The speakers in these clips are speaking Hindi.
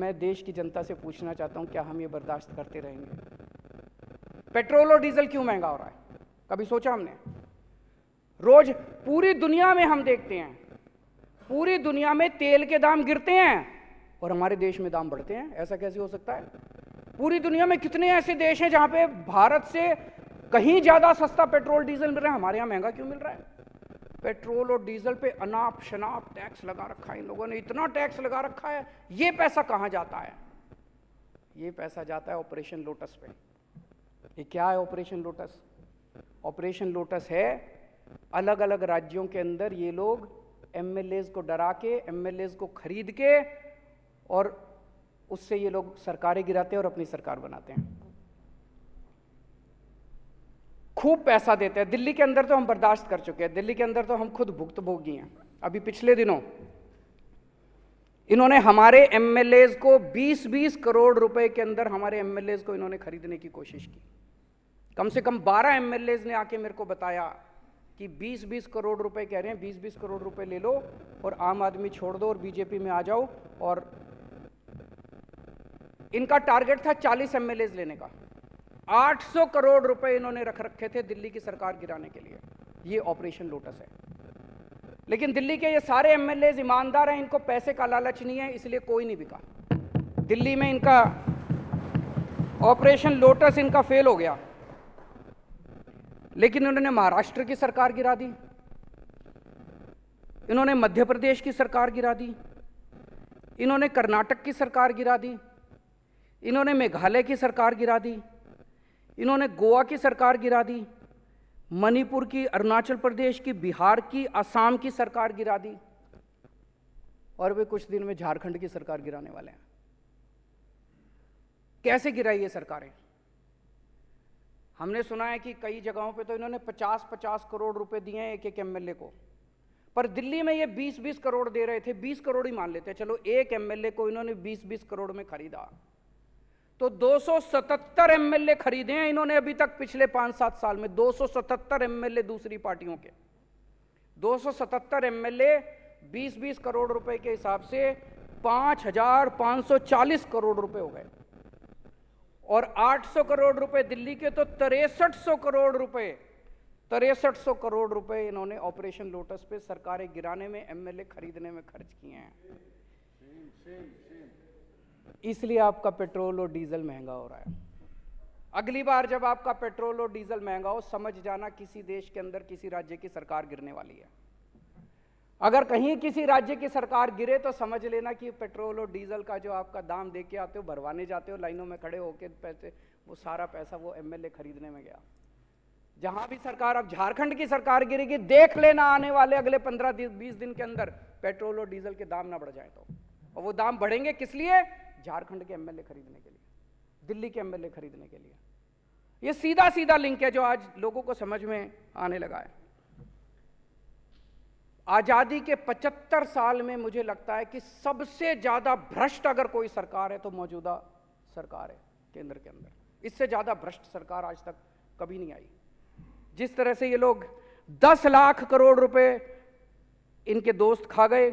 मैं देश की जनता से पूछना चाहता हूं, क्या हम ये बर्दाश्त करते रहेंगे? पेट्रोल और डीजल क्यों महंगा हो रहा है? कभी सोचा हमने? रोज पूरी दुनिया में हम देखते हैं, पूरी दुनिया में तेल के दाम गिरते हैं और हमारे देश में दाम बढ़ते हैं। ऐसा कैसे हो सकता है? पूरी दुनिया में कितने ऐसे देश हैं जहां पे भारत से कहीं ज्यादा सस्ता पेट्रोल डीजल मिल रहा है, हमारे यहां महंगा क्यों मिल रहा है? पेट्रोल और डीजल पे अनाप शनाप टैक्स लगा रखा है इन लोगों ने, इतना टैक्स लगा रखा है। ये पैसा कहां जाता है? ये पैसा जाता है ऑपरेशन लोटस पे। ये क्या है ऑपरेशन लोटस? ऑपरेशन लोटस है अलग अलग राज्यों के अंदर ये लोग एमएलएज को डरा के, एमएलएज को खरीद के और उससे ये लोग सरकारें गिराते हैं और अपनी सरकार बनाते हैं। खूब पैसा देते हैं। दिल्ली के अंदर तो हम बर्दाश्त कर चुके हैं, दिल्ली के अंदर तो हम खुद भुक्तभोगी हैं। अभी पिछले दिनों इन्होंने हमारे एमएलएज को 20-20 करोड़ रुपए के अंदर हमारे एमएलएज को इन्होंने खरीदने की कोशिश की। कम से कम 12 एमएलएज ने आके मेरे को बताया कि 20-20 करोड़ रुपए कह रहे हैं, 20-20 करोड़ रुपए ले लो और आम आदमी छोड़ दो और बीजेपी में आ जाओ। और इनका टारगेट था 40 एमएलएज लेने का। 800 करोड़ रुपए इन्होंने रख रखे थे दिल्ली की सरकार गिराने के लिए। ये ऑपरेशन लोटस है। लेकिन दिल्ली के ये सारे एमएलएज ईमानदार हैं, इनको पैसे का लालच नहीं है, इसलिए कोई नहीं बिका। दिल्ली में इनका ऑपरेशन लोटस इनका फेल हो गया। लेकिन इन्होंने महाराष्ट्र की सरकार गिरा दी, इन्होंने मध्य प्रदेश की सरकार गिरा दी, इन्होंने कर्नाटक की सरकार गिरा दी, इन्होंने मेघालय की सरकार गिरा दी, इन्होंने गोवा की सरकार गिरा दी, मणिपुर की, अरुणाचल प्रदेश की, बिहार की, असम की सरकार गिरा दी और वे कुछ दिन में झारखंड की सरकार गिराने वाले हैं। कैसे गिराई ये सरकारें? हमने सुना है कि कई जगहों पे तो इन्होंने 50-50 करोड़ रुपए दिए हैं एक एक एमएलए को, पर दिल्ली में ये 20-20 करोड़ दे रहे थे। 20 करोड़ ही मान लेते, चलो एक एमएलए को इन्होंने 20-20 करोड़ में खरीदा तो 277 एमएलए खरीदे हैं इन्होंने अभी तक पिछले 5-7 साल में। 277 एमएलए दूसरी पार्टियों के, 277 एमएलए 20-20 करोड़ रुपए के हिसाब से 5,540 करोड़ रुपए हो गए। और 800 करोड़ रुपए दिल्ली के, तो 6300 करोड़ रुपए, 6300 करोड़ रुपए इन्होंने ऑपरेशन लोटस पे सरकारें गिराने में, एमएलए खरीदने में खर्च किए हैं। इसलिए आपका पेट्रोल और डीजल महंगा हो रहा है। अगली बार जब आपका पेट्रोल और डीजल महंगा हो, समझ जाना किसी देश के अंदर किसी राज्य की सरकार गिरने वाली है। अगर कहीं किसी राज्य की सरकार गिरे तो समझ लेना कि पेट्रोल और डीजल का जो आपका दाम दे के आते हो, भरवाने जाते हो लाइनों में खड़े होकर पैसे, वो सारा पैसा वो एमएलए खरीदने में गया। जहां भी सरकार, अब झारखंड की सरकार गिरेगी, देख लेना आने वाले अगले 15-20 दिन के अंदर पेट्रोल और डीजल के दाम ना बढ़ जाए तो। और वो दाम बढ़ेंगे किस लिए? झारखंड के एमएलए खरीदने के लिए, दिल्ली के एमएलए खरीदने के लिए। ये सीधा सीधा लिंक है जो आज लोगों को समझ में आने लगा है। आजादी के 75 साल में मुझे लगता है कि सबसे ज्यादा भ्रष्ट अगर कोई सरकार है तो मौजूदा सरकार है केंद्र के अंदर। इससे ज्यादा भ्रष्ट सरकार आज तक कभी नहीं आई। जिस तरह से ये लोग 10 लाख करोड़ रुपए इनके दोस्त खा गए,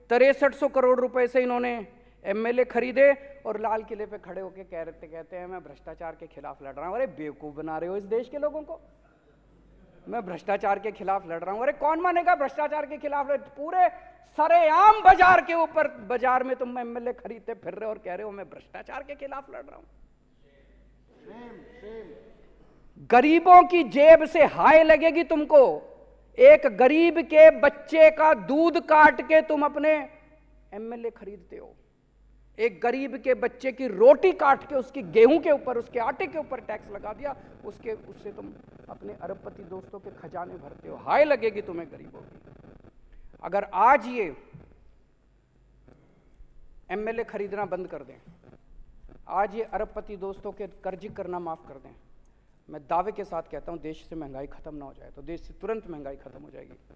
6300 करोड़ रुपए से इन्होंने एमएलए खरीदे और लाल किले पे खड़े होकर कहते हैं मैं भ्रष्टाचार के खिलाफ लड़ रहा हूं। अरे बेवकूफ बना रहे हो इस देश के लोगों को। मैं भ्रष्टाचार के खिलाफ लड़ रहा हूं। अरे कौन मानेगा भ्रष्टाचार के खिलाफ? पूरे सरेआम बाजार के ऊपर, बाजार में तुम एमएलए खरीदते फिर रहे हो और कह रहे हो मैं भ्रष्टाचार के खिलाफ लड़ रहा हूं। गरीबों की जेब से हाय लगेगी तुमको। एक गरीब के बच्चे का दूध काट के तुम अपने एमएलए खरीदते हो। एक गरीब के बच्चे की रोटी काट के उसकी गेहूं के ऊपर, उसके आटे के ऊपर टैक्स लगा दिया, उससे तुम अपने अरबपति दोस्तों के खजाने भरते हो। हाय लगेगी तुम्हें गरीबों की। अगर आज ये एमएलए खरीदना बंद कर दें, आज ये अरबपति दोस्तों के कर्ज करना माफ कर दें, मैं दावे के साथ कहता हूं देश से महंगाई खत्म ना हो जाए तो देश से तुरंत महंगाई खत्म हो जाएगी।